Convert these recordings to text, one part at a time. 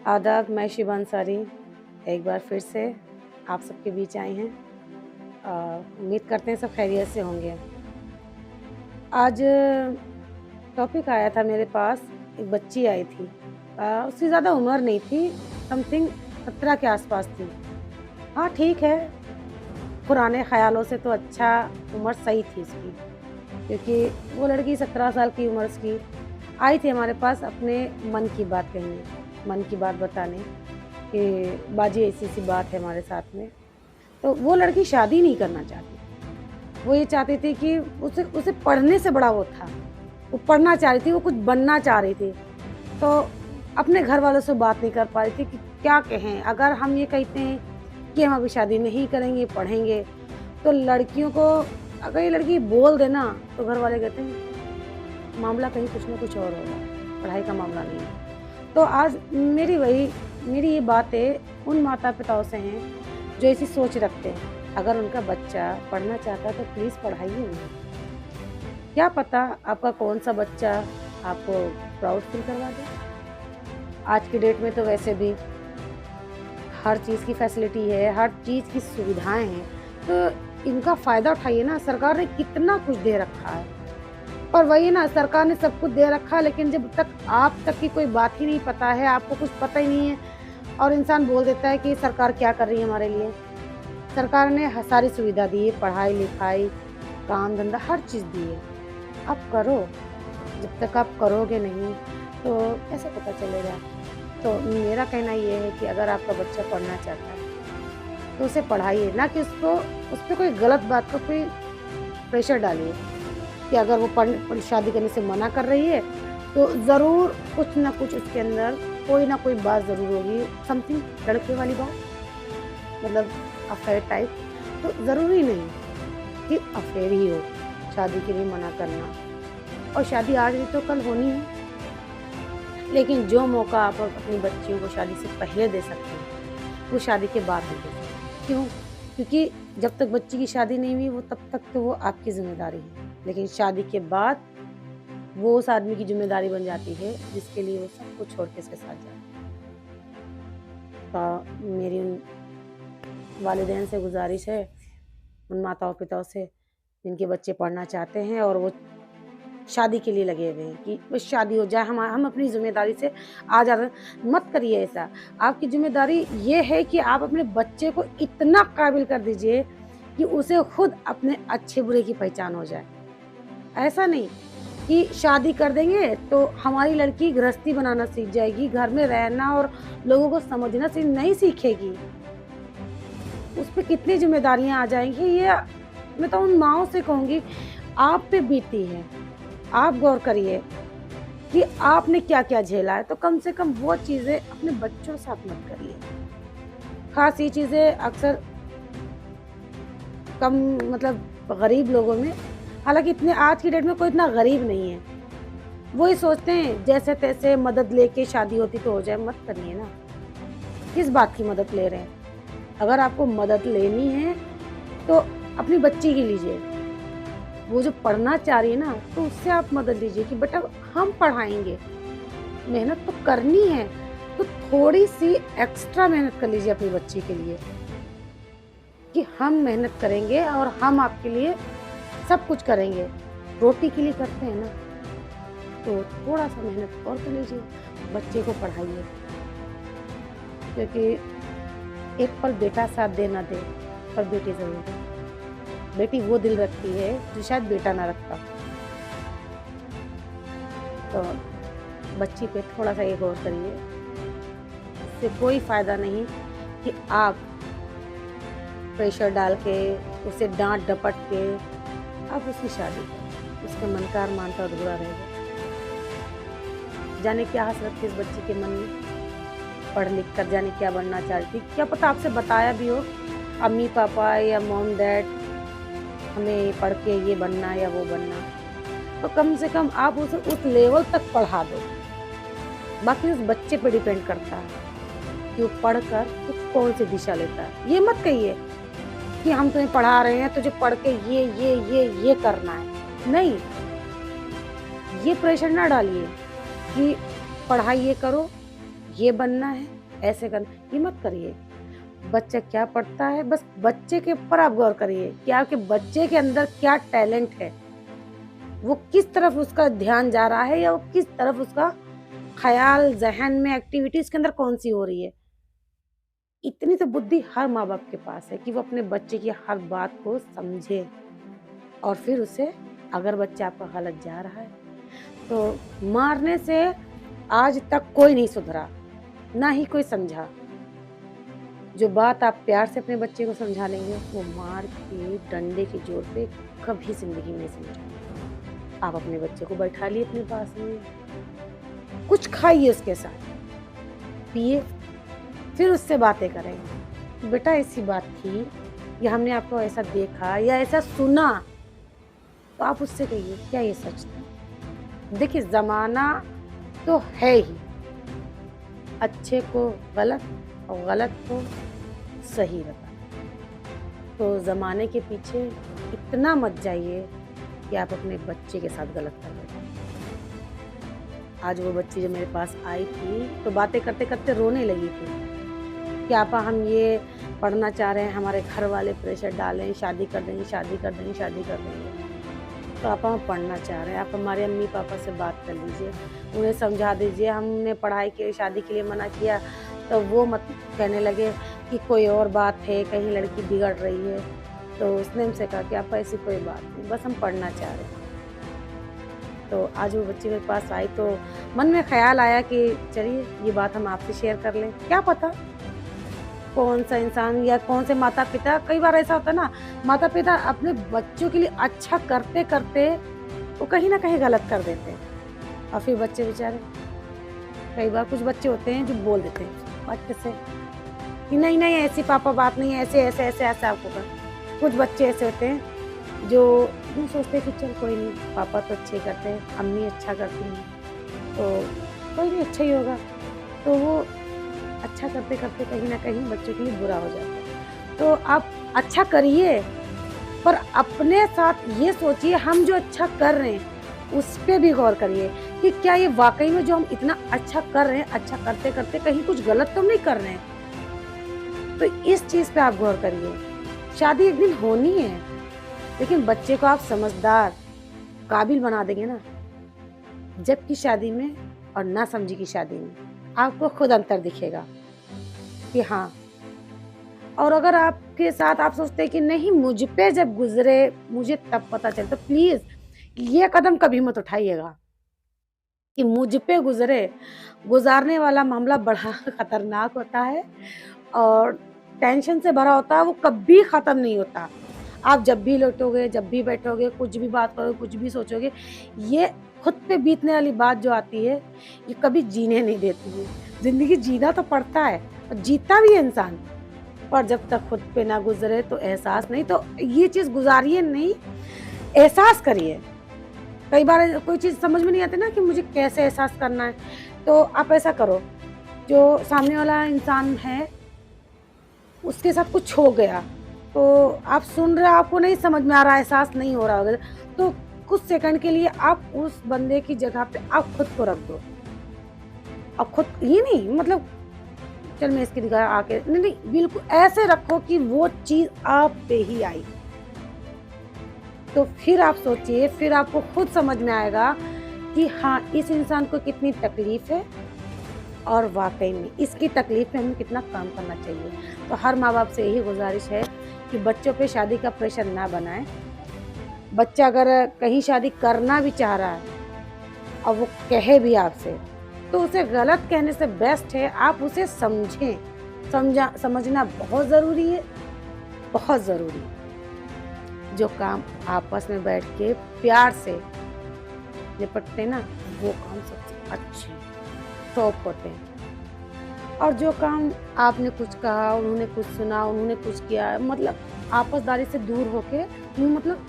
आदाब, मैं शिवा अंसारी एक बार फिर से आप सबके बीच आई हैं। उम्मीद करते हैं सब खैरियत से होंगे। आज टॉपिक आया था मेरे पास, एक बच्ची आई थी। उसकी ज़्यादा उम्र नहीं थी, समथिंग 17 के आसपास थी। हाँ, ठीक है, पुराने ख़्यालों से तो अच्छा उम्र सही थी उसकी, क्योंकि वो लड़की 17 साल की उम्र उसकी आई थी हमारे पास अपने मन की बात कहने, मन की बात बताने कि बाजी ऐसी-ऐसी बात है हमारे साथ में। तो वो लड़की शादी नहीं करना चाहती। वो ये चाहती थी कि उसे उसे पढ़ने से बड़ा वो था। वो पढ़ना चाह रही थी, वो कुछ बनना चाह रही थी। तो अपने घर वालों से बात नहीं कर पा रही थी कि क्या कहें? अगर हम ये कहते हैं कि हम अभी शादी नहीं करेंगे, पढ़ेंगे, तो लड़कियों को अगर ये लड़की बोल दे ना, तो घर वाले कहते हैं मामला कहीं कुछ न कुछ और होगा, पढ़ाई का मामला नहीं है। तो आज मेरी ये बातें उन माता-पिताओं से हैं, जो ऐसी सोच रखते हैं। अगर उनका बच्चा पढ़ना चाहता है, तो प्लीज़ पढ़ाइए उन्हें। क्या पता आपका कौन-सा बच्चा आपको प्राउड फ़ील करवा दे। आज की डेट में तो वैसे भी हर चीज़ की फैसिलिटी है, हर चीज़ की सुविधाएँ हैं, तो इनका फ़ायदा उठाइए ना। सरकार ने कितना कुछ दे रखा है, पर वही ना, सरकार ने सब कुछ दे रखा है, लेकिन जब तक आप तक की कोई बात ही नहीं पता है, आपको कुछ पता ही नहीं है और इंसान बोल देता है कि सरकार क्या कर रही है हमारे लिए। सरकार ने सारी सुविधा दी है, पढ़ाई-लिखाई, काम-धंधा हर चीज़ दी है। आप करो, जब तक आप करोगे नहीं, तो कैसे पता चलेगा? तो मेरा कहना ये है कि अगर आपका बच्चा पढ़ना चाहता है, तो उसे पढ़ाइए, ना कि उस पे कोई गलत बात का कोई प्रेशर डालिए कि अगर वो शादी करने से मना कर रही है, तो ज़रूर कुछ ना कुछ उसके अंदर कोई ना कोई बात ज़रूर होगी, समथिंग लड़के वाली बात, मतलब अफ़ेयर टाइप। तो ज़रूरी नहीं कि अफ़ेयर ही हो शादी के लिए मना करना, और शादी आज नहीं तो कल होनी है। लेकिन जो मौका आप अपनी बच्चियों को शादी से पहले दे सकते हैं, वो शादी के बाद नहीं दे सकते। क्यों? क्योंकि जब तक बच्ची की शादी नहीं हुई, वो तब तक तो वो आपकी ज़िम्मेदारी है। लेकिन शादी के बाद वो उस आदमी की ज़िम्मेदारी बन जाती है, जिसके लिए वो सब कुछ छोड़ के इसके साथ जाता है। तो मेरी उन वालिदैन से गुज़ारिश है, उन माताओं-पिताओं से जिनके बच्चे पढ़ना चाहते हैं और वो शादी के लिए लगे हुए हैं कि बस शादी हो जाए, हम अपनी ज़िम्मेदारी से आज़ाद हैं। मत करिए ऐसा। आपकी ज़िम्मेदारी ये है कि आप अपने बच्चे को इतना काबिल कर दीजिए कि उसे खुद अपने अच्छे-बुरे की पहचान हो जाए। ऐसा नहीं कि शादी कर देंगे तो हमारी लड़की गृहस्थी बनाना सीख जाएगी, घर में रहना और लोगों को समझना नहीं सीखेगी। उस पे कितनी ज़िम्मेदारियाँ आ जाएँगी, ये मैं तो उन माँओं से कहूँगी, आप पे बीती है। आप गौर करिए कि आपने क्या-क्या झेला है, तो कम से कम वो चीज़ें अपने बच्चों के साथ मत करिए। ख़ास ये चीज़ें अक्सर कम, मतलब गरीब लोगों में, हालाँकि इतने आज की डेट में कोई इतना गरीब नहीं है। वो ये सोचते हैं जैसे-तैसे मदद लेके शादी होती तो हो जाए, मत करिए ना। किस बात की मदद ले रहे हैं? अगर आपको मदद लेनी है, तो अपनी बच्ची की लीजिए। वो जो पढ़ना चाह रही है ना, तो उससे आप मदद लीजिए कि बेटा हम पढ़ाएँगे, मेहनत तो करनी है, तो थोड़ी-सी एक्स्ट्रा मेहनत कर लीजिए अपनी बच्ची के लिए, कि हम मेहनत करेंगे और हम आपके लिए सब कुछ करेंगे। रोटी के लिए करते हैं ना, तो थोड़ा-सा मेहनत और कर लीजिए, बच्चे को पढ़ाइए। क्योंकि एक पल बेटा साथ दे ना दे, पर बेटी ज़रूर दे। बेटी वो दिल रखती है जो शायद बेटा ना रखता। तो बच्ची पे थोड़ा-सा ये गौर करिए। इससे कोई फ़ायदा नहीं कि आप प्रेशर डाल के, उसे डाँट-डपट के आप उसकी शादी करें। उसके मन का अरमान तो अधूरा रहेगा। जाने क्या हसरत थी इस बच्ची के मन में, पढ़ लिख कर जाने क्या बनना चाह रही थी। क्या पता आपसे बताया भी हो, अम्मी-पापा या मॉम-डैड, हमें पढ़ के ये बनना या वो बनना। तो कम से कम आप उसे उस लेवल तक पढ़ा दो। बाकी उस बच्चे पे डिपेंड करता है कि वो पढ़कर वो कौन सी दिशा लेता है। ये मत कहिए कि हम तुम्हें पढ़ा रहे हैं, तुझे पढ़ के ये करना है। नहीं, ये प्रेशर ना डालिए कि पढ़ाई ये करो, ये बनना है, ऐसे करना, ये मत करिए। बच्चा क्या पढ़ता है, बस बच्चे के ऊपर आप गौर करिए कि आपके बच्चे के अंदर क्या टैलेंट है, वो किस तरफ उसका ध्यान जा रहा है या वो किस तरफ उसका ख्याल, ज़हन में एक्टिविटी उसके अंदर कौन-सी हो रही है। इतनी तो बुद्धि हर माँ-बाप के पास है कि वो अपने बच्चे की हर बात को समझे और फिर उसे, अगर बच्चा आपका गलत जा रहा है, तो मारने से आज तक कोई नहीं सुधरा, ना ही कोई समझा। जो बात आप प्यार से अपने बच्चे को समझा लेंगे, वो मार के, डंडे के ज़ोर पे कभी ज़िंदगी में नहीं समझाएँगे। आप अपने बच्चे को बैठा लिए अपने पास में, कुछ खाइए उसके साथ, पिए, फिर उससे बातें करें। बेटा ऐसी बात थी, या हमने आपको ऐसा देखा या ऐसा सुना, तो आप उससे कहिए क्या ये सच था? देखिए ज़माना तो है ही, अच्छे को गलत और गलत को सही बताना। तो ज़माने के पीछे इतना मत जाइए कि आप अपने बच्चे के साथ गलत कर बैठें। आज वो बच्ची जब मेरे पास आई थी तो बातें करते-करते रोने लगी थी कि आपा हम ये पढ़ना चाह रहे हैं, हमारे घर वाले प्रेशर डालें, शादी कर देंगे, शादी कर देंगे, शादी कर देंगे। तो आपा हम पढ़ना चाह रहे हैं, आप हमारे अम्मी-पापा से बात कर लीजिए, उन्हें समझा दीजिए। हमने पढ़ाई के लिए, शादी के लिए मना किया तो वो मत कहने लगे कि कोई और बात है, कहीं लड़की बिगड़ रही है। तो उसने हमसे कहा कि आपा ऐसी कोई बात नहीं, बस हम पढ़ना चाह रहे हैं। तो आज वो बच्ची मेरे पास आई तो मन में ख़्याल आया कि चलिए ये बात हम आपसे शेयर कर लें। क्या पता कौन सा इंसान या कौन से माता-पिता, कई बार ऐसा होता है ना, माता-पिता अपने बच्चों के लिए अच्छा करते-करते वो कहीं न कहीं गलत कर देते हैं। और फिर बच्चे बेचारे, कई बार कुछ बच्चे होते हैं जो बोल देते हैं अच्छे से कि नहीं, नहीं ऐसी पापा बात नहीं है, ऐसे आपको कर। कुछ बच्चे ऐसे होते हैं जो यूँ सोचते हैं कि चल कोई नहीं, पापा तो अच्छे करते हैं, अम्मी अच्छा करती हैं, तो कोई नहीं अच्छा ही होगा। तो वो अच्छा करते-करते कहीं न कहीं बच्चों के लिए बुरा हो जाता है। तो आप अच्छा करिए, पर अपने साथ ये सोचिए हम जो अच्छा कर रहे हैं, उस पे भी गौर करिए कि क्या ये वाक़ई में जो हम इतना अच्छा कर रहे हैं, अच्छा करते-करते कहीं कुछ गलत तो नहीं कर रहे हैं। तो इस चीज़ पे आप गौर करिए। शादी एक दिन होनी है, लेकिन बच्चे को आप समझदार, काबिल बना देंगे ना, जब की शादी में और ना समझी की शादी में, आपको खुद अंतर दिखेगा कि हाँ। और अगर आपके साथ आप सोचते हैं कि नहीं मुझ पे जब गुज़रे, मुझे तब पता चले, तो प्लीज़ ये कदम कभी मत उठाइएगा कि मुझ पे गुज़रे। गुज़ारने वाला मामला बड़ा खतरनाक होता है और टेंशन से भरा होता है, वो कभी ख़त्म नहीं होता। आप जब भी लेटोगे, जब भी बैठोगे, कुछ भी बात करोगे, कुछ भी सोचोगे, ये खुद पे बीतने वाली बात जो आती है, ये कभी जीने नहीं देती है। ज़िंदगी जीना तो पड़ता है और जीता भी है इंसान, पर जब तक खुद पे ना गुज़रे तो एहसास नहीं। तो ये चीज़ गुज़ारिए नहीं, एहसास करिए। कई बार कोई चीज़ समझ में नहीं आती ना कि मुझे कैसे एहसास करना है, तो आप ऐसा करो, जो सामने वाला इंसान है, उसके साथ कुछ हो गया, तो आप सुन रहे हो, आपको नहीं समझ में आ रहा, एहसास नहीं हो रहा होगा, तो कुछ सेकंड के लिए आप उस बंदे की जगह पे आप खुद को रख दो। अब खुद ये नहीं मतलब चल मैं इसकी जगह आके नहीं, नहीं बिल्कुल ऐसे रखो कि वो चीज़ आप पे ही आई। तो फिर आप सोचिए, फिर आपको खुद समझ में आएगा कि हाँ, इस इंसान को कितनी तकलीफ़ है और वाक़ई में इसकी तकलीफ़ पे हमें कितना काम करना चाहिए। तो हर माँ-बाप से यही गुज़ारिश है कि बच्चों पे शादी का प्रेशर ना बनाएँ। बच्चा अगर कहीं शादी करना भी चाह रहा है और वो कहे भी आपसे, तो उसे गलत कहने से बेस्ट है आप उसे समझें। समझना बहुत ज़रूरी है, बहुत ज़रूरी है। जो काम आपस में बैठ के प्यार से निपटते ना, वो काम सबसे अच्छे टॉप होते हैं। और जो काम आपने कुछ कहा, उन्होंने कुछ सुना, उन्होंने कुछ किया, मतलब आपसदारी से दूर होके, मतलब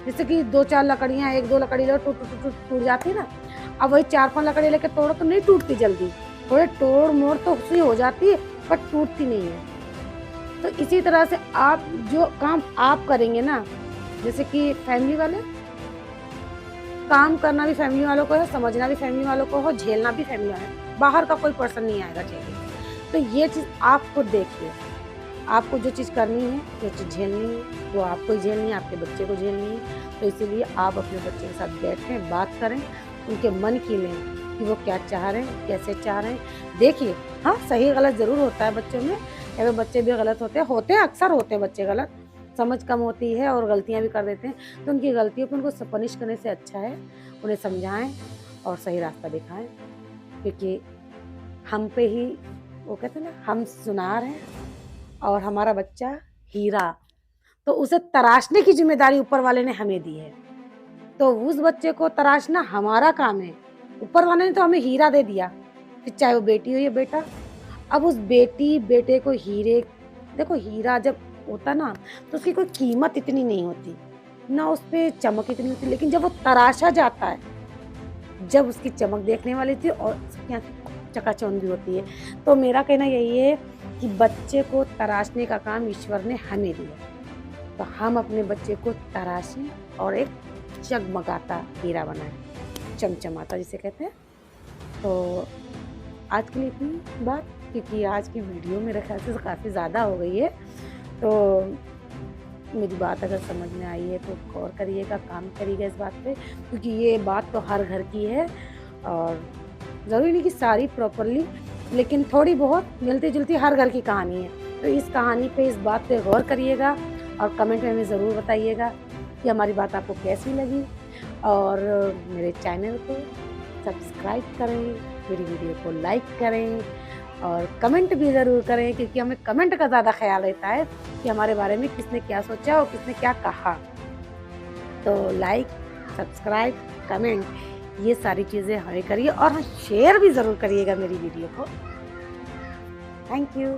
जैसे कि 2-4 लकड़ियाँ, 1-2 लकड़ी लो टूट जाती है ना, अब वही 4-5 लकड़ी लेके तोड़ो तो नहीं टूटती जल्दी, थोड़े तोड़-मोड़ तो उससे हो जाती है, पर टूटती नहीं है। तो इसी तरह से आप जो काम आप करेंगे ना, जैसे कि फैमिली वाले, काम करना भी फैमिली वालों को है, समझना भी फैमिली वालों को हो, झेलना भी फैमिली वालों को है। बाहर का कोई पर्सन नहीं आएगा चाहिए। तो ये चीज़ आप खुद देखिए, आपको जो चीज़ करनी है, जो चीज़ झेलनी है, वो आपको ही झेलनी है, आपके बच्चे को झेलनी है। तो इसीलिए आप अपने बच्चे के साथ बैठें, बात करें, उनके मन की लें कि वो क्या चाह रहे हैं, कैसे चाह रहे हैं। देखिए, हाँ, सही गलत ज़रूर होता है बच्चों में, ऐसे बच्चे भी गलत होते हैं, अक्सर होते हैं बच्चे गलत, समझ कम होती है और गलतियाँ भी कर देते हैं। तो उनकी गलतियों पे उनको पनिश करने से अच्छा है उन्हें समझाएँ और सही रास्ता दिखाएँ, क्योंकि हम पे ही वो कहते हैं ना, हम सुनार हैं और हमारा बच्चा हीरा, तो उसे तराशने की ज़िम्मेदारी ऊपर वाले ने हमें दी है। तो उस बच्चे को तराशना हमारा काम है। ऊपर वाले ने तो हमें हीरा दे दिया, फिर चाहे वो बेटी हो या बेटा। अब उस बेटी बेटे को हीरे, देखो हीरा जब होता ना तो उसकी कोई कीमत इतनी नहीं होती, ना उस पे चमक इतनी होती, लेकिन जब वो तराशा जाता है, जब उसकी चमक देखने वाली थी और उसकी आँखें चकाचौंध भी होती है। तो मेरा कहना यही है कि बच्चे को तराशने का काम ईश्वर ने हमें दिया, तो हम अपने बच्चे को तराशें और एक जगमगाता हीरा बनाएं, चमचमाता जिसे कहते हैं। तो आज के लिए इतनी बात, क्योंकि आज की वीडियो मेरे ख्याल से काफ़ी ज़्यादा हो गई है। तो मेरी बात अगर समझ में आई है तो गौर करिएगा, काम करिएगा इस बात पे, क्योंकि ये बात तो हर घर की है और ज़रूरी नहीं कि सारी प्रॉपरली, लेकिन थोड़ी बहुत मिलती-जुलती हर घर की कहानी है। तो इस कहानी पे, इस बात पे गौर करिएगा और कमेंट में हमें ज़रूर बताइएगा कि हमारी बात आपको कैसी लगी। और मेरे चैनल को सब्सक्राइब करें, मेरी वीडियो को लाइक करें और कमेंट भी ज़रूर करें, क्योंकि हमें कमेंट का ज़्यादा ख्याल रहता है कि हमारे बारे में किसने क्या सोचा और किसने क्या कहा। तो लाइक, सब्सक्राइब, कमेंट, ये सारी चीज़ें हमें करिए और हाँ, शेयर भी ज़रूर करिएगा मेरी वीडियो को। Thank you.